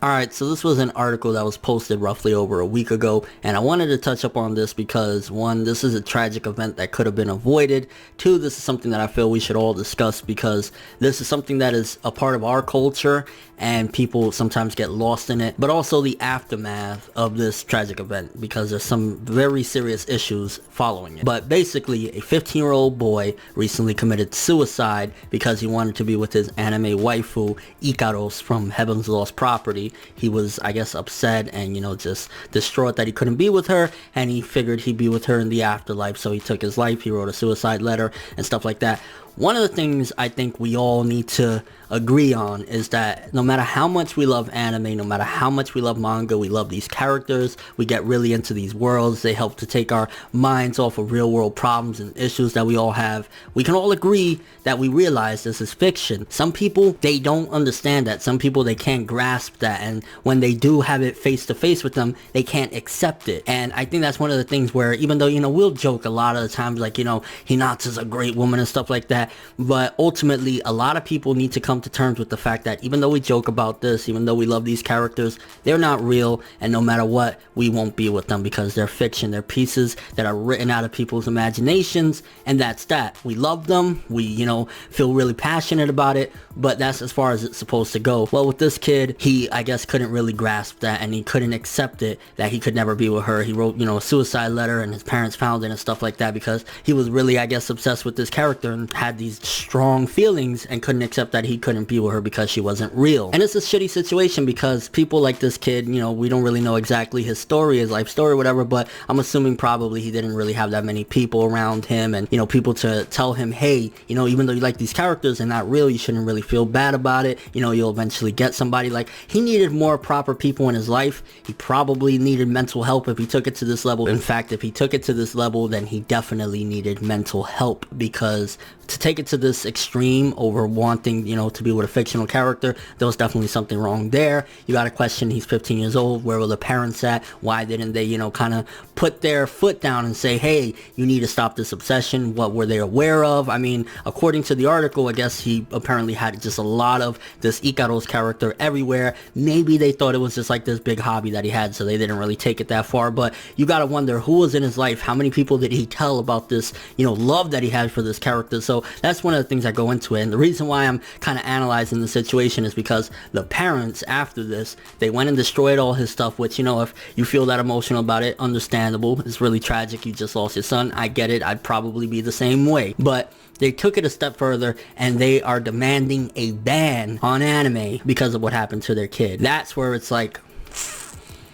Alright, so this was an article that was posted roughly over a week ago, and I wanted to touch up on this because, one, this is a tragic event that could have been avoided. Two, this is something that I feel we should all discuss because this is something that is a part of our culture and people sometimes get lost in it, but also the aftermath of this tragic event because there's some very serious issues following it. But basically, a 15-year-old boy recently committed suicide because he wanted to be with his anime waifu, Ikaros, from Heaven's Lost Property. He was, I guess, upset and, just distraught that he couldn't be with her, and he figured he'd be with her in the afterlife, so he took his life. He wrote a suicide letter and stuff like that. One of the things I think we all need to agree on is that no matter how much we love anime, no matter how much we love manga, we love these characters, we get really into these worlds, they help to take our minds off of real world problems and issues that we all have. We can all agree that we realize this is fiction. Some people, they don't understand that. Some people, they can't grasp that, and when they do have it face to face with them, they can't accept it. And I think that's one of the things where, even though, we'll joke a lot of the times, like, Hinata's a great woman and stuff like that, but ultimately a lot of people need to come to terms with the fact that even though we joke about this, even though we love these characters, they're not real, and no matter what, we won't be with them because they're fiction. They're pieces that are written out of people's imaginations, and that's that. We love them, we feel really passionate about it, but that's as far as it's supposed to go. Well, with this kid, he, I guess, couldn't really grasp that, and he couldn't accept it, that he could never be with her. He wrote, a suicide letter, and his parents found it and stuff like that because he was really, I guess, obsessed with this character and had these strong feelings and couldn't accept that he couldn't be with her because she wasn't real. And it's a shitty situation because people like this kid, we don't really know exactly his story, his life story, whatever, but I'm assuming probably he didn't really have that many people around him and, people to tell him, hey, even though you like these characters and not real, you shouldn't really feel bad about it. You'll eventually get somebody. Like, he needed more proper people in his life. He probably needed mental help if he took it to this level. In fact, if he took it to this level, then he definitely needed mental help, because to take it to this extreme over wanting, to be with a fictional character, there was definitely something wrong there. You gotta question, he's 15 years old, where were the parents at? Why didn't they, kind of put their foot down and say, hey, you need to stop this obsession? What were they aware of? I mean, according to the article, I guess he apparently had just a lot of this Ikaros character everywhere. Maybe they thought it was just like this big hobby that he had, so they didn't really take it that far, but you gotta wonder who was in his life, how many people did he tell about this, love that he had for this character. So that's one of the things that go into it, and the reason why I'm kind of analyzing the situation is because the parents, after this, they went and destroyed all his stuff, which, if you feel that emotional about it, understandable. It's really tragic. You just lost your son. I get it. I'd probably be the same way, but they took it a step further and they are demanding a ban on anime because of what happened to their kid. That's where it's like,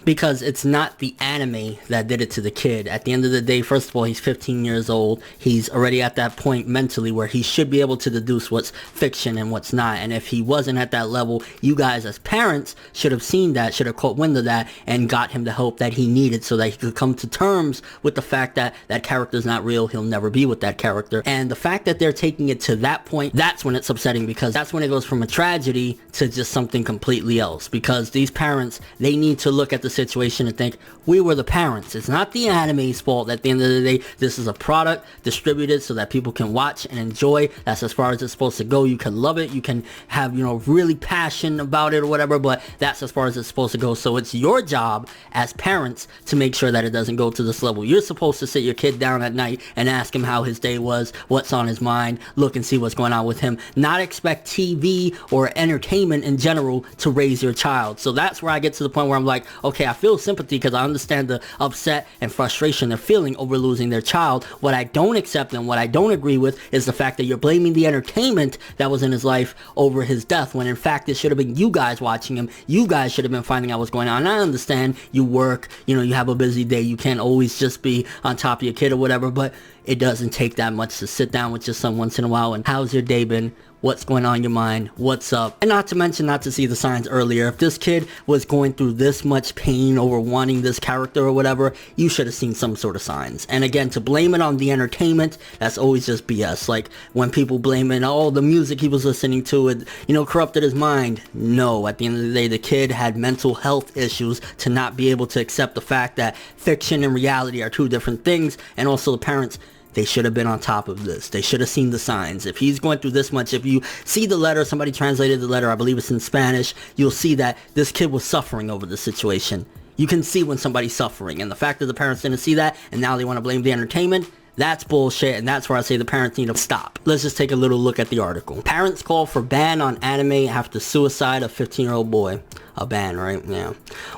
because it's not the anime that did it to the kid. At the end of the day, first of all, he's 15 years old. He's already at that point mentally where he should be able to deduce what's fiction and what's not. And if he wasn't at that level, you guys as parents should have seen that, should have caught wind of that, and got him the help that he needed so that he could come to terms with the fact that that character's not real. He'll never be with that character. And the fact that they're taking it to that point, that's when it's upsetting, because that's when it goes from a tragedy to just something completely else. Because these parents, they need to look at the situation and think, we were the parents. It's not the anime's fault. At the end of the day, this is a product distributed so that people can watch and enjoy. That's as far as it's supposed to go. You can love it, you can have, really passion about it or whatever, but that's as far as it's supposed to go. So it's your job as parents to make sure that it doesn't go to this level. You're supposed to sit your kid down at night and ask him how his day was, what's on his mind, look and see what's going on with him, not expect TV or entertainment in general to raise your child. So that's where I get to the point where I'm like, okay, I feel sympathy because I understand the upset and frustration they're feeling over losing their child. What I don't accept and what I don't agree with is the fact that you're blaming the entertainment that was in his life over his death, when in fact it should have been you guys watching him. You guys should have been finding out what's going on. And I understand you work, you have a busy day, you can't always just be on top of your kid or whatever, but it doesn't take that much to sit down with your son once in a while and, how's your day been? What's going on in your mind? What's up? And not to mention, not to see the signs earlier. If this kid was going through this much pain over wanting this character or whatever, you should have seen some sort of signs. And again, to blame it on the entertainment, that's always just BS. Like when people blame it, oh, the music he was listening to, it, corrupted his mind. No, at the end of the day, the kid had mental health issues to not be able to accept the fact that fiction and reality are two different things. And also the parents, they should have been on top of this. They should have seen the signs. If he's going through this much, if you see the letter, somebody translated the letter, I believe it's in Spanish, you'll see that this kid was suffering over the situation. You can see when somebody's suffering, and the fact that the parents didn't see that, and now they want to blame the entertainment, that's bullshit, and that's where I say the parents need to stop. Let's just take a little look at the article. Parents call for ban on anime after suicide of 15-year-old boy. A ban, right? Yeah.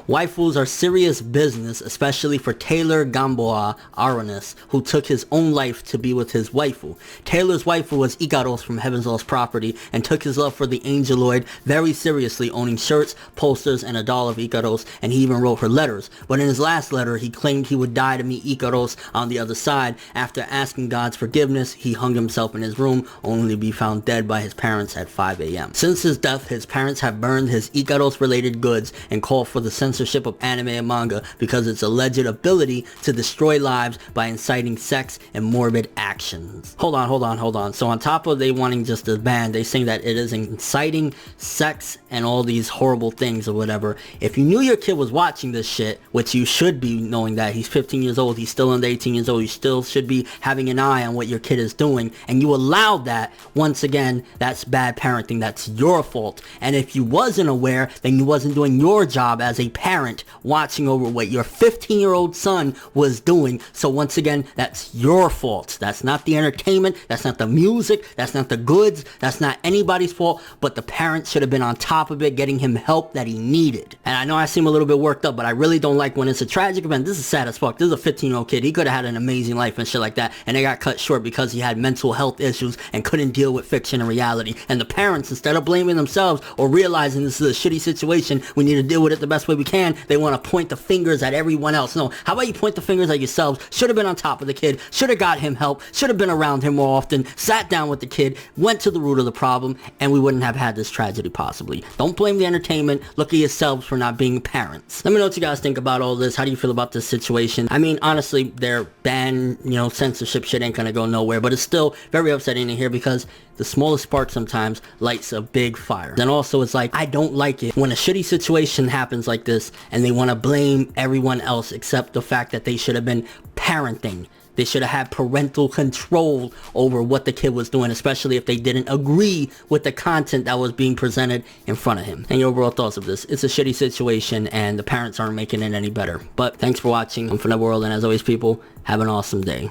Waifus are serious business, especially for Taylor Gamboa Aranis, who took his own life to be with his waifu. Taylor's waifu was Ikaros from Heaven's Lost Property and took his love for the Angeloid very seriously, owning shirts, posters, and a doll of Ikaros, and he even wrote her letters. But in his last letter, he claimed he would die to meet Ikaros on the other side. After asking God's forgiveness, he hung himself in his room, only to be found dead by his parents at 5 a.m. Since his death, his parents have burned his Ikaros-related goods and called for the censorship of anime and manga because its alleged ability to destroy lives by inciting sex and morbid actions. Hold on. So on top of they wanting just a ban, they saying that it is inciting sex and all these horrible things or whatever. If you knew your kid was watching this shit, which you should be knowing that he's 15 years old, he's still under 18 years old, you still should be having an eye on what your kid is doing, and you allowed that, once again, that's bad parenting. That's your fault. And if you wasn't aware, then you wasn't doing your job as a parent, watching over what your 15-year-old son was doing. So once again, that's your fault. That's not the entertainment, that's not the music, that's not the goods, that's not anybody's fault, but the parents should have been on top of it, getting him help that he needed. And I know I seem a little bit worked up, but I really don't like when it's a tragic event. This is sad as fuck. This is a 15-year-old kid. He could have had an amazing life and shit like that, and they got cut short because he had mental health issues and couldn't deal with fiction and reality. And the parents, instead of blaming themselves or realizing this is a shitty situation, we need to deal with it the best way we can, they want to point the fingers at everyone else. No, how about you point the fingers at yourselves? Should have been on top of the kid, should have got him help, should have been around him more often, sat down with the kid, went to the root of the problem, and we wouldn't have had this tragedy possibly. Don't blame the entertainment, look at yourselves for not being parents. Let me know what you guys think about all this. How do you feel about this situation? I mean, honestly, their ban, censorship shit ain't gonna go nowhere, but it's still very upsetting to hear because the smallest spark sometimes lights a big fire. And also it's like, I don't like it when a shitty situation happens like this and they want to blame everyone else except the fact that they should have been parenting. They should have had parental control over what the kid was doing, especially if they didn't agree with the content that was being presented in front of him. And your overall thoughts of this? It's a shitty situation and the parents aren't making it any better. But thanks for watching. I'm ForneverWorld, and as always, people, have an awesome day.